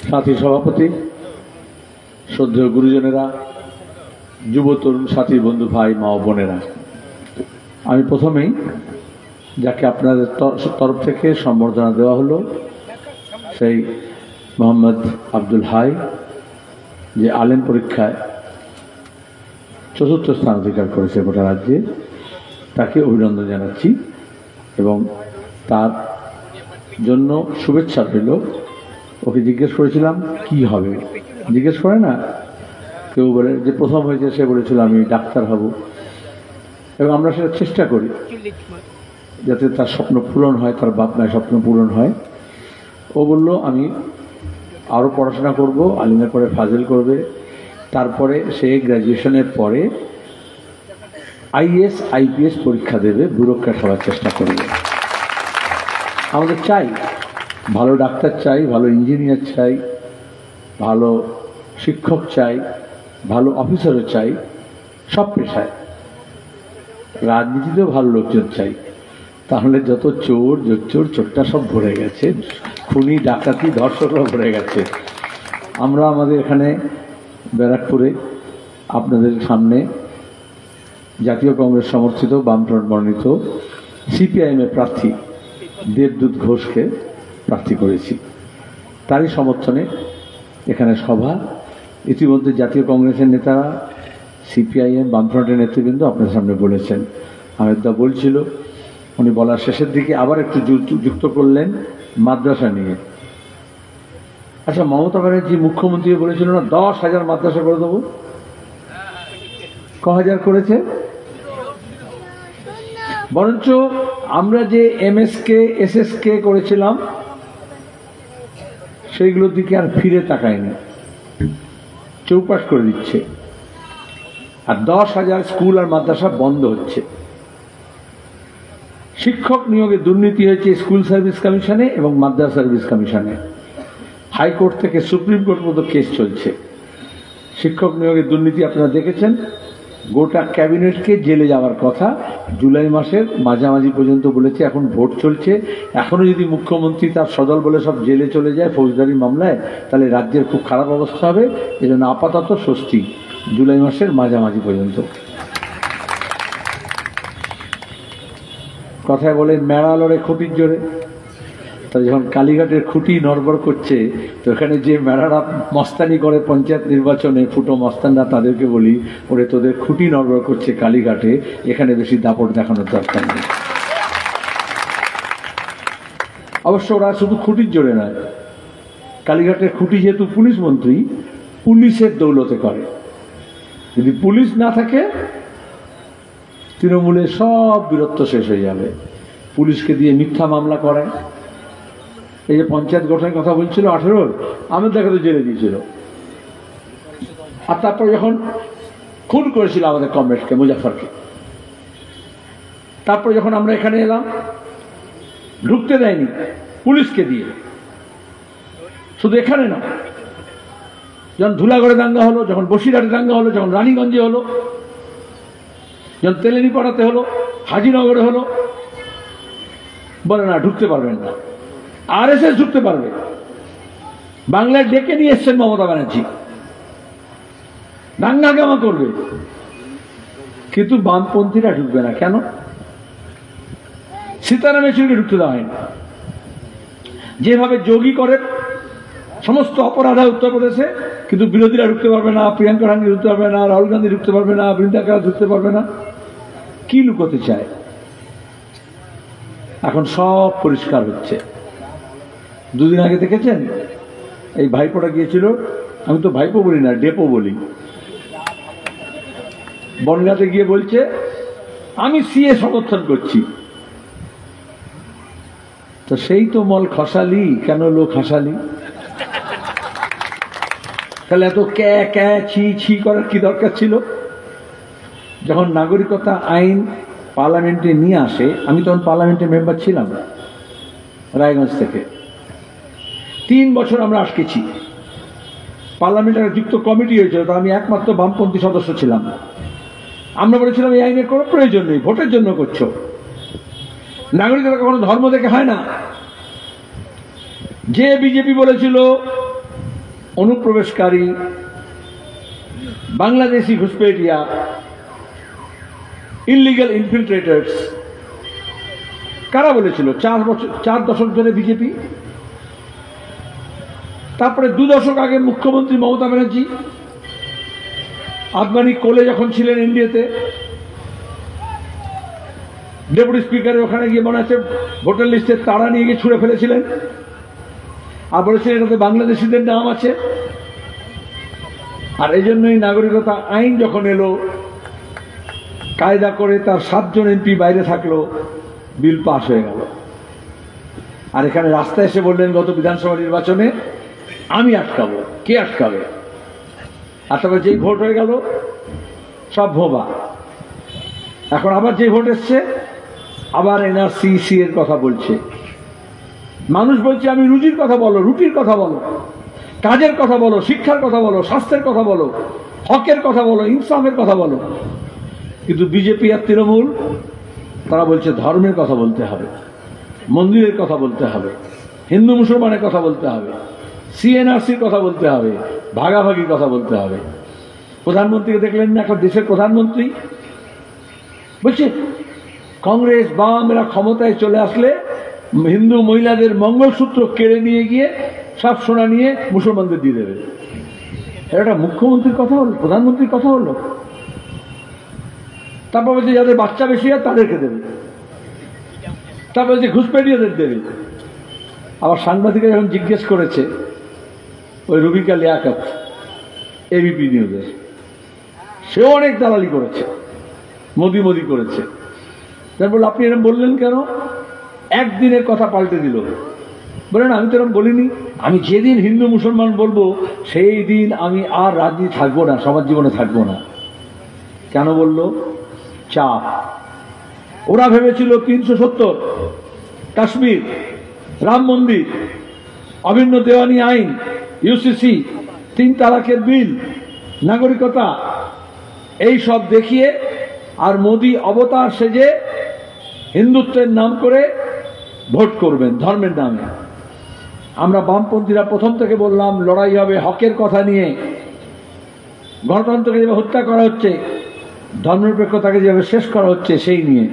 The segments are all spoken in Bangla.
সাথী সভাপতি, শ্রদ্ধেয় গুরুজনেরা, যুব তরুণ সাথী বন্ধু ভাই মা ও বোনেরা, আমি প্রথমেই যাকে আপনাদের তরফ থেকে সম্বর্ধনা দেওয়া হলো সেই মোহাম্মদ আব্দুল হাই, যে আলেম পরীক্ষায় ৪র্থ স্থান অধিকার করেছে গোটা রাজ্যে, তাকে অভিনন্দন জানাচ্ছি এবং তার জন্য শুভেচ্ছা পেল। ওকে জিজ্ঞেস করেছিলাম কি হবে, জিজ্ঞেস করে না কেউ বলে যে প্রথম হয়েছে, সে বলেছিল আমি ডাক্তার হব, এবং আমরা সেটা চেষ্টা করি যাতে তার স্বপ্ন পূরণ হয়, তার বাপ মায়ের স্বপ্ন পূরণ হয়। ও বলল আমি আরও পড়াশোনা করব, আলিমের পরে ফাজিল করবে, তারপরে সে গ্র্যাজুয়েশনের পরে আইএস আইপিএস পরীক্ষা দেবে, ব্যুরোক্র্যাট হওয়ার চেষ্টা করবে। আমাদের চাই ভালো ডাক্তার চাই, ভালো ইঞ্জিনিয়ার চাই, ভালো শিক্ষক চাই, ভালো অফিসারও চাই, সব পেশায়। রাজনীতিতেও ভালো লোকজন চাই, তাহলে যত চোর চোরটা সব ভরে গেছে, খুনি ডাকাতি ধর্ষকরা ভরে গেছে। আমরা আমাদের এখানে ব্যারাকপুরে আপনাদের সামনে জাতীয় কংগ্রেস সমর্থিত বামফ্রন্ট মনোনীত সিপিআইএমের প্রার্থী দেবদূত ঘোষকে প্রার্থী করেছি। তারই সমর্থনে এখানে সভা। ইতিমধ্যে জাতীয় কংগ্রেসের নেতারা, সিপিআইএম, বামফ্রন্টের নেতৃবৃন্দ আপনার সামনে বলেছেন। আহমেদদা বলছিল, উনি বলার শেষের দিকে আবার একটু যুক্ত করলেন মাদ্রাসা নিয়ে। আচ্ছা, মমতা ব্যানার্জি মুখ্যমন্ত্রী বলেছিল না 10,000 মাদ্রাসা করে দেবো, ক হাজার করেছে? বরঞ্চ আমরা যে এমএসকে এসএসকে করেছিলাম সেইগুলোর দিকে আর ফিরে তাকায়নি, চৌপাশ করে দিচ্ছে। আর 10,000 স্কুল আর মাদ্রাসা বন্ধ হচ্ছে। শিক্ষক নিয়োগে দুর্নীতি হয়েছে স্কুল সার্ভিস কমিশনে এবং মাদ্রাসা সার্ভিস কমিশনে। হাইকোর্ট থেকে সুপ্রিম কোর্ট পর্যন্ত কেস চলছে। শিক্ষক নিয়োগে দুর্নীতি আপনারা দেখেছেন, গোটা ক্যাবিনেটকে জেলে যাওয়ার কথা জুলাই মাসের মাঝামাঝি পর্যন্ত বলেছে। এখন ভোট চলছে, এখনো যদি মুখ্যমন্ত্রী তার সদল বলে সব জেলে চলে যায় ফৌজদারি মামলায়, তাহলে রাজ্যের খুব খারাপ অবস্থা হবে। এজন্য আপাতত স্বস্তি জুলাই মাসের মাঝামাঝি পর্যন্ত। কথায় বলে মেড়া লড়ে খুঁটির জোরে। তা যখন কালীঘাটের খুঁটি নড়বড় করছে, তো এখানে যে মেড়ারা মস্তানি করে পঞ্চায়েত নির্বাচনে, ফুটো মস্তানরা, তাদেরকে বলি ওরে তোদের খুঁটি নড়বড় করছে কালীঘাটে, এখানে বেশি দাপট দেখানোর দরকার নেই। অবশ্য ওরা শুধু খুঁটির জোরে নয়, কালীঘাটের খুঁটি যেহেতু পুলিশ মন্ত্রী, পুলিশের দৌলতে করে। যদি পুলিশ না থাকে তৃণমূলের সব বীরত্ব শেষ হয়ে যাবে। পুলিশকে দিয়ে মিথ্যা মামলা করায়। এই যে পঞ্চায়েত গঠনের কথা বলছিল 18, আমি দেখা তো জেলে দিয়েছিল। আর তারপর যখন খুন করেছিল আমাদের কমরেডকে, মুজাফরকে, তারপর যখন আমরা এখানে এলাম, ঢুকতে দেয়নি পুলিশকে দিয়ে। শুধু এখানে না, যখন ধুলাগড়ে দাঙ্গা হলো, যখন বসিরহাটে দাঙ্গা হলো, যখন রানীগঞ্জে হলো, যখন তেলেনীপাড়াতে হলো, হাজিনগরে হলো, বলে না ঢুকতে পারবেন না। আরএসএস ঢুকতে পারবে। বাংলায় ডেকে নিয়ে এসছেন মমতা ব্যানার্জি, দাঙ্গাগামা করবে, কিন্তু বামপন্থীরা ঢুকবে না। কেন? সীতারাম ইয়েচুরিকে ঢুকতে দেওয়া হয়নি। যেভাবে যোগী করে সমস্ত অপরাধ হয় উত্তরপ্রদেশে, কিন্তু বিরোধীরা ঢুকতে পারবে না, প্রিয়াঙ্কা গান্ধী ঢুকতে পারবে না, রাহুল গান্ধী ঢুকতে পারবে না, বৃন্দা কারাত ঢুকতে পারবে না। কি লুকোতে চায়? এখন সব পরিষ্কার হচ্ছে। দুদিন আগে দেখেছেন, এই ভাইপোটা গিয়েছিল, আমি তো ভাইপো বলি না, ডেপো বলি, বনগাঁতে গিয়ে বলছে আমি সিএ সমর্থন করছি। তো সেই তো মল খসালি, কেন লোক হাসালি? তাহলে এত ক্যা ছি ছি করার কি দরকার ছিল? যখন নাগরিকতা আইন পার্লামেন্টে নিয়ে আসে, আমি তখন পার্লামেন্টের মেম্বার ছিলাম রায়গঞ্জ থেকে। 3 বছর আমরা আটকেছি। পার্লামেন্টের যুক্ত কমিটি হয়েছিল, তো আমি একমাত্র বামপন্থী সদস্য ছিলাম। আমরা বলেছিলাম এই আইনের কোনো প্রয়োজন নেই, ভোটের জন্য করছো। নাগরিকতা কখনো ধর্ম দেখে হয় না। যে বিজেপি বলেছিল অনুপ্রবেশকারী বাংলাদেশি ঘুষপেটিয়া ইলিগাল ইনফিল্ট্রেটার্স, কারা বলেছিল? 4 দশক ধরে বিজেপি। তারপরে 2 দশক আগে মুখ্যমন্ত্রী মমতা ব্যানার্জি আদবানি কোলে যখন ছিলেন এনডিএতে, ডেপুটি স্পিকারের ওখানে গিয়ে মনে আছে ভোটার লিস্টের তারা নিয়ে গিয়ে ছুঁড়ে ফেলেছিলেন, আর বলেছিলেন এটাতে বাংলাদেশিদের নাম আছে। আর এই জন্যই নাগরিকতা আইন যখন এলো, কায়দা করে তার 7 জন এমপি বাইরে থাকলো, বিল পাস হয়ে গেল। আর এখানে রাস্তায় এসে বললেন গত বিধানসভা নির্বাচনে আমি আটকাবো। কে আটকাবে? আর তবে যেই ভোট হয়ে গেল সব ভোবা। এখন আবার যে ভোট এসছে আবার এনআরসি এর কথা বলছে। মানুষ বলছে আমি রুজির কথা বলো, রুটির কথা বলো, কাজের কথা বলো, শিক্ষার কথা বলো, স্বাস্থ্যের কথা বলো, হকের কথা বলো, ইনসাফের কথা বলো। কিন্তু বিজেপি আর তৃণমূল তারা বলছে ধর্মের কথা বলতে হবে, মন্দিরের কথা বলতে হবে, হিন্দু মুসলমানের কথা বলতে হবে, সিএনআরসির কথা বলতে হবে, ভাগাভাগির কথা বলতে হবে। প্রধানমন্ত্রীকে দেখলেন না? একটা দেশের প্রধানমন্ত্রী বলছে কংগ্রেস বাম এরা ক্ষমতায় চলে আসলে হিন্দু মহিলাদের মঙ্গলসূত্র কেড়ে নিয়ে গিয়ে সব সোনা নিয়ে মুসলমানদের দিয়ে দেবে। এটা মুখ্যমন্ত্রীর কথা হলো, প্রধানমন্ত্রীর কথা হলো। তারপর বলছে যাদের বাচ্চা বেশি হয় তাদেরকে দেবে, তারপর বলছে ঘুষপেটিয়াদের দেবে। আবার সাংবাদিকরা যখন জিজ্ঞেস করেছে ওই রুবিকা লিয়াকত এবিপি নিউজের, সেও অনেক দালালি করেছে, মোদি করেছে। তার বলল আপনি এরকম বললেন কেন? একদিনের কথা পাল্টে দিল। বলেন আমি তো এরকম বলিনি, আমি যেদিন হিন্দু মুসলমান বলবো সেই দিন আমি আর রাজনীতি থাকবো না, সমাজ জীবনে থাকবো না। কেন বলল? চাপ। ওরা ভেবেছিল 370, কাশ্মীর, রাম মন্দির, অভিন্ন দেওয়ানি আইন, ইউসিসি, 3 তালাকের বিল, নাগরিকতা, এই সব দেখিয়ে আর মোদি অবতার সেজে হিন্দুত্বের নাম করে ভোট করবেন ধর্মের নামে। আমরা বামপন্থীরা প্রথম থেকে বললাম লড়াই হবে হকের কথা নিয়ে, গণতন্ত্রকে যেভাবে হত্যা করা হচ্ছে, ধর্মনিরপেক্ষতাকে যেভাবে শেষ করা হচ্ছে সেই নিয়ে।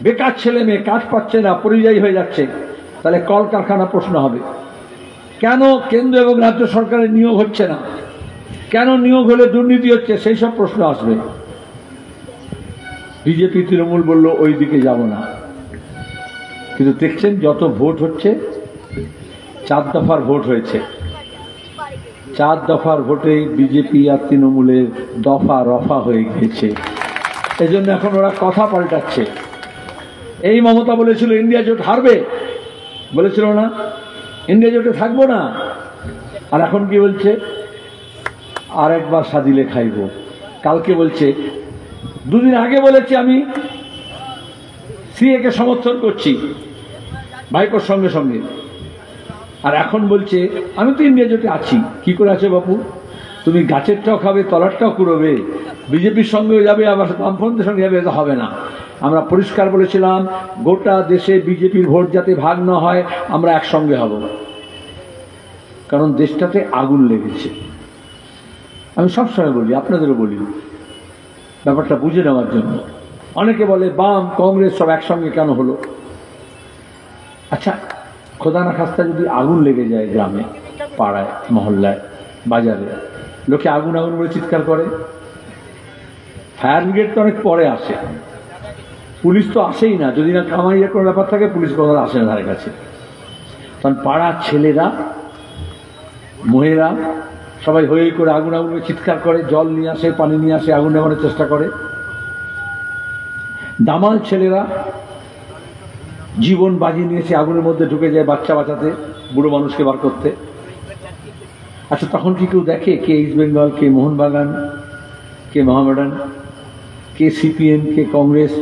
বেকার ছেলে মেয়ে কাজ পাচ্ছে না, পরিযায়ী হয়ে যাচ্ছে, তাহলে কলকারখানা প্রশ্ন হবে। কেন কেন্দ্র এবং রাজ্য সরকারের নিয়োগ হচ্ছে না, কেন নিয়োগ হলে দুর্নীতি হচ্ছে, সেই সব প্রশ্ন আসবে। বিজেপি তৃণমূল বলল ওই দিকে যাব না। কিন্তু দেখছেন যত ভোট হচ্ছে, 4 দফার ভোট হয়েছে, 4 দফার ভোটে বিজেপি আর তৃণমূলের দফা রফা হয়ে গিয়েছে। এই জন্য এখন ওরা কথা পাল্টাচ্ছে। এই মমতা বলেছিল ইন্ডিয়া জোট হারবে, বলেছিল না ইন্ডিয়া জোটে থাকবো না, আর এখন কি বলছে? আর একবার সাদিলে খাইব। কালকে বলছে, 2 দিন আগে বলেছে আমি সিএ কে সমর্থন করছি ভাইপোর সঙ্গে সঙ্গে, আর এখন বলছে আমি তো ইন্ডিয়া জোটে আছি। কি করে আছে বাপু? তুমি গাছেরটাও খাবে, তলারটাও কুড়োবে, বিজেপির সঙ্গেও যাবে, আবার বামপন্থীর সঙ্গে যাবে, এটা হবে না। আমরা পরিষ্কার বলেছিলাম গোটা দেশে বিজেপির ভোট যাতে ভাগ না হয়, আমরা একসঙ্গে হব, কারণ দেশটাতে আগুন লেগেছে। আমি সবসময় বলি, আপনাদেরও বলি, ব্যাপারটা বুঝে নেওয়ার জন্য। অনেকে বলে বাম কংগ্রেস সব একসঙ্গে কেন হলো? আচ্ছা, খোদা না খাস্তা যদি আগুন লেগে যায় গ্রামে, পাড়ায়, মহল্লায়, বাজারে, লোকে আগুন আগুন বলে চিৎকার করে। ফায়ার ব্রিগেড তো অনেক পরে আসে, পুলিশ তো আসেই না। যদি না কামাইয়ের কোনো ব্যাপার থাকে পুলিশ কোথাও আসে না ধারে কাছে। কারণ পাড়ার ছেলেরা, মহিলা সবাই হয়ে করে আগুন আগুন চিৎকার করে, জল নিয়ে আসে, পানি নিয়ে আসে, আগুন নেভানোর চেষ্টা করে। দামাল ছেলেরা জীবন বাজি নিয়েছে, আগুনের মধ্যে ঢুকে যায় বাচ্চা বাঁচাতে, বুড়ো মানুষকে বার করতে। আচ্ছা, তখন কি কেউ দেখে কে ইস্ট বেঙ্গল, কে মোহনবাগান, কে মোহামেডান, কে সিপিএম, কে কংগ্রেস,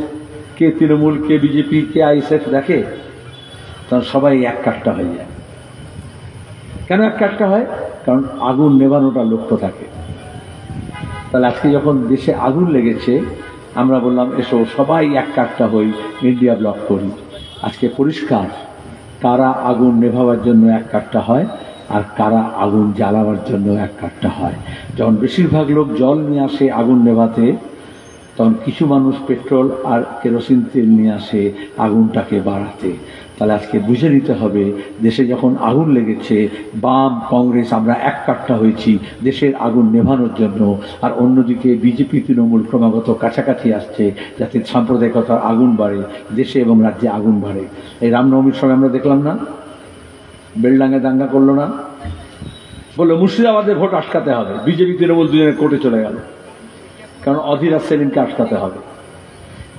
কে তৃণমূল, কে বিজেপি, কে আইএসএফ দেখে? তখন সবাই এক কাট্টা হয়ে যায়। কেন এক কাট্টা হয়? কারণ আগুন নেভানোটা লক্ষ্য থাকে। তাহলে আজকে যখন দেশে আগুন লেগেছে, আমরা বললাম এসো সবাই এক কাট্টা হই, ইন্ডিয়া ব্লক করি। আজকে পরিষ্কার কারা আগুন নেভাবার জন্য এক কাঠটা হয় আর কারা আগুন জ্বালাবার জন্য এক কাঠটা হয়। যখন বেশিরভাগ লোক জল নিয়ে আসে আগুন নেভাতে, তখন কিছু মানুষ পেট্রোল আর কেরোসিন তেল নিয়ে আসে আগুনটাকে বাড়াতে। তাহলে আজকে বুঝে নিতে হবে, দেশে যখন আগুন লেগেছে, বাম কংগ্রেস আমরা এক কাঠটা হয়েছি দেশের আগুন নেভানোর জন্য, আর অন্যদিকে বিজেপি তৃণমূল ক্রমাগত কাছাকাছি আসছে যাতে সাম্প্রদায়িকতার আগুন বাড়ে, দেশে এবং রাজ্যে আগুন বাড়ে। এই রামনবমীর সময় আমরা দেখলাম না, বেলডাঙ্গে দাঙ্গা করলো না, বললো মুর্শিদাবাদে ভোট আটকাতে হবে, বিজেপি তৃণমূল দুজনের কোর্টে চলে গেল, কারণ অধীর আর সেলিমকে আটকাতে হবে।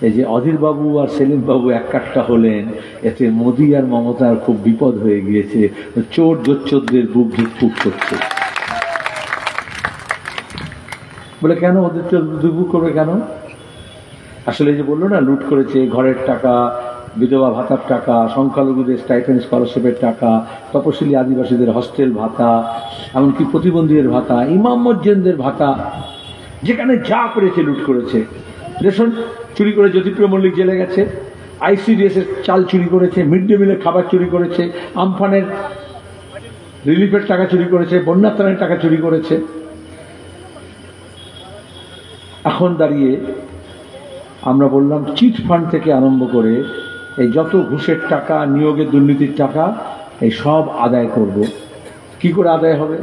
এই যে অধীর বাবু আর সেলিম বাবু এক কাঠটা হলেন, এতে মোদী আর মমতার খুব বিপদ হয়ে গিয়েছে। চোর জোচ্চোরদের বুক ধুকপুক করছে। বলে কেন ওদের চোর ধুকপুক করবে কেন? আসলে যে বললো না, লুট করেছে ঘরের টাকা, বিধবা ভাতার টাকা, সংখ্যালঘুদের স্টাইপেন্ড স্কলারশিপের টাকা, তপশিলি আদিবাসীদের হস্টেল ভাতা, এমনকি প্রতিবন্ধীদের ভাতা, ইমাম মসজিদদের ভাতা, যেখানে যা পেরেছে লুট করেছে। রেশন চুরি করে জ্যোতিপ্রিয় মল্লিক জেলে গেছে, ICDS এর চাল চুরি করেছে, মিড ডে মিলের খাবার চুরি করেছে, আমফানের রিলিফের টাকা চুরি করেছে, বন্যাত্রাণের টাকা চুরি করেছে। এখন দাঁড়িয়ে আমরা বললাম চিট ফান্ড থেকে আরম্ভ করে এই যত ঘুষের টাকা, নিয়োগের দুর্নীতির টাকা, এই সব আদায় করব। কি করে আদায় হবে?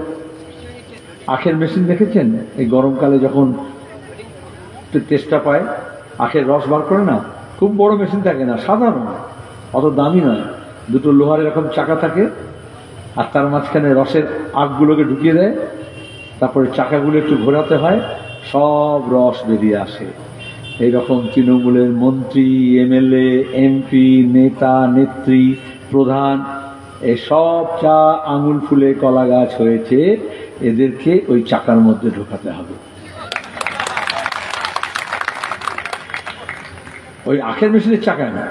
আখের মেশিন দেখেছেন? এই গরমকালে যখন তেষ্টা পায়, আখের রস বার করে না, খুব বড় মেশিন থাকে না, সাধারণ, অত দামি নয়, দুটো লোহার এরকম চাকা থাকে, আর তার মাঝখানে রসের আখগুলোকে ঢুকিয়ে দেয়, তারপরে চাকাগুলো একটু ঘোরাতে হয়, সব রস বেরিয়ে আসে। এইরকম তৃণমূলের মন্ত্রী, MLA, MP, নেতা, নেত্রী, প্রধান, এসব চা আঙুল ফুলে কলা গাছ হয়েছে, এদেরকে ওই চাকার মধ্যে ঢোকাতে হবে। ওই আখের মেশিনের চাকায় না,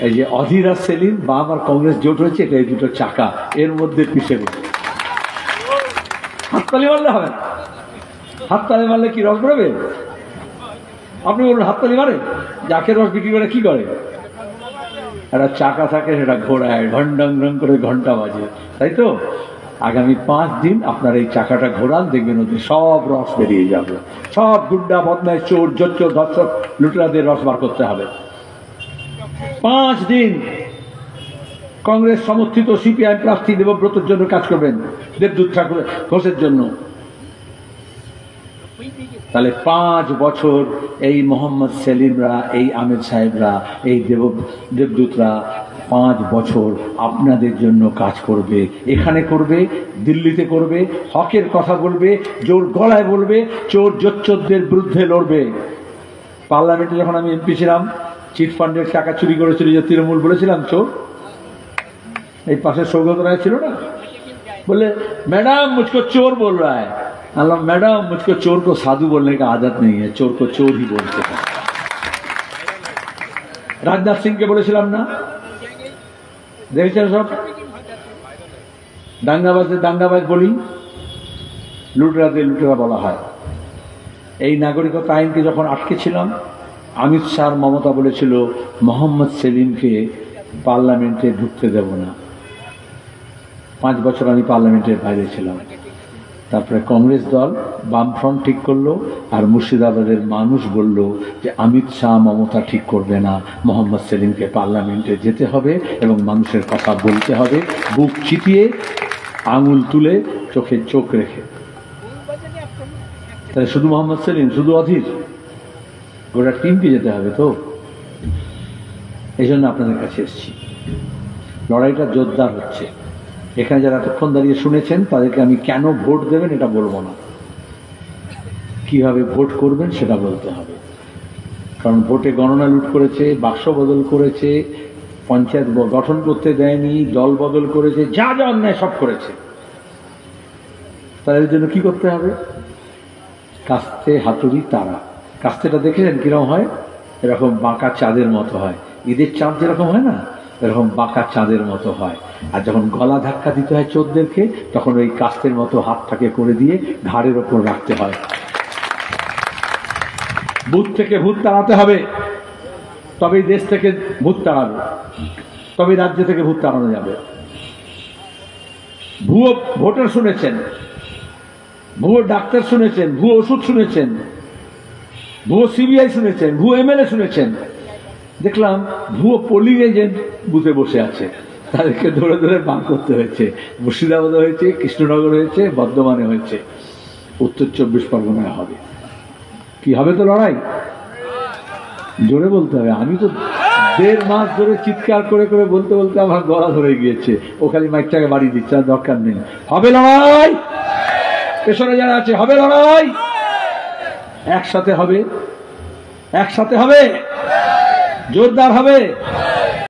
এই যে অধীর আর সেলিম, বাম আর কংগ্রেস জোট হয়েছে, এটা এই দুটো চাকা, এর মধ্যে পিষে বসে। হাততালি মারলে হবে না। হাততালি মারলে কি রস বেরোবে? আপনি বলুন, হাততালি মারে যে আখের রস বিক্রি করে কি করে? একটা চাকা থাকে, সেটা ঘোরায়, ঘন ডং ডং করে ঘন্টা বাজে, তাই তো? আগামী 5 দিন আপনার এই চাকাটা ঘোরান, দেখবেন ওতে সব রস বেরিয়ে যাবে। সব গুন্ডা, বদমাইশ, চোর, জোচ্চোর, ধর্ষক, লুটেরাদের রস বার করতে হবে। 5 দিন কংগ্রেস সমর্থিত CPI প্রার্থী দেবব্রতর জন্য কাজ করবেন, দেবদূত ঠাকুর ঘোষের জন্য। তাহলে 5 বছর এই মোহাম্মদ সেলিমরা, এই আহমেদ সাহেবরা, এই দেবদূতরা 5 বছর আপনাদের জন্য কাজ করবে। এখানে করবে, দিল্লিতে করবে, হকের কথা বলবে, জোর গলায় বলবে, চোর জোচ্চোরদের বিরুদ্ধে লড়বে। পার্লামেন্টে যখন আমি MP ছিলাম, চিটফান্ডের টাকা চুরি করেছিল যে তৃণমূল, বলেছিলাম চোর। এই পাশে সৌগত রায় ছিল না, बोले मैडम मुझको चोर बोल रहा है। अल्लाह मैडम मुझको चोर को साधु बोलने का आदत नहीं है, चोर को चोर ही बोलते हैं। राजनाथ सिंह के বলেছিলাম না, দেখেছেন সব দাঙ্গাবাজ বলি, লুটেরাদের লুটেরা বলা হয়। এই নাগরিকতা আইনকে যখন আটকে ছিলাম, অমিত শাহ মমতা বলেছিল মোহাম্মদ সেলিমকে পার্লামেন্টে ঢুকতে দেব না। 5 বছর আমি পার্লামেন্টের বাইরে ছিলাম। তারপরে কংগ্রেস দল, বামফ্রন্ট ঠিক করলো, আর মুর্শিদাবাদের মানুষ বলল যে অমিত শাহ মমতা ঠিক করবে না, মোহাম্মদ সেলিমকে পার্লামেন্টে যেতে হবে এবং মানুষের কথা বলতে হবে, বুক চিতিয়ে, আঙুল তুলে, চোখে চোখ রেখে। তাহলে শুধু মোহাম্মদ সেলিম, শুধু অধীর, গোটা টিমকে যেতে হবে তো। এই জন্য আপনাদের কাছে এসেছি। লড়াইটা জোরদার হচ্ছে। এখানে যারা এতক্ষণ দাঁড়িয়ে শুনেছেন, তাদেরকে আমি কেন ভোট দেবেন এটা বলবো না, কিভাবে ভোট করবেন সেটা বলতে হবে। কারণ ভোটে গণনা লুট করেছে, বাক্স বদল করেছে, পঞ্চায়েত গঠন করতে দেয়নি, দল বদল করেছে, যা যা অন্যায় সব করেছে। তাদের জন্য কি করতে হবে? কাস্তে হাতুড়ি তারা। কাস্তেটা দেখেছেন কিরকম হয়? এরকম বাঁকা চাঁদের মতো হয়। ঈদের চাঁদ যেরকম হয় না, এরকম বাঁকা চাঁদের মতো হয়। আর যখন গলা ধাক্কা দিতে হয় চোরদেরকে, তখন ওই কাস্তের মতো হাতটাকে করে দিয়ে ঘাড়ের ওপর রাখতে হয়। ভূত থেকে ভূত তাড়াতে হবে, তবেই দেশ থেকে ভূত তাড়াবে। তবে রাজ্য থেকে ভূত তাড়ানো যাবে। ভুয়ো ভোটার শুনেছেন, ভুয়ো ডাক্তার শুনেছেন, ভুয়ো ওষুধ শুনেছেন, ভুয়ো সিবিআই শুনেছেন, ভুয়ো এমএলএ শুনেছেন। দেখলাম ভুয়ো পোলিং এজেন্ট বুথে বসে আছে, তাদেরকে ধরে ধরে বাঁ করতে হয়েছে। মুর্শিদাবাদে হয়েছে, কৃষ্ণনগর হয়েছে, বর্ধমানে হয়েছে, উত্তর 24 পরগনায় হবে। কি হবে তো লড়াই, জোরে বলতে হবে। আমি তো 1.5 মাস ধরে চিৎকার করে করে বলতে বলতে আমার গলা ধরে গিয়েছে। ও খালি মাইকটাকে বাড়ি দিচ্ছে, আর দরকার নেই। হবে লড়াই, পেছনে যারা আছে, হবে লড়াই, একসাথে হবে, একসাথে হবে, জোরদার হবে।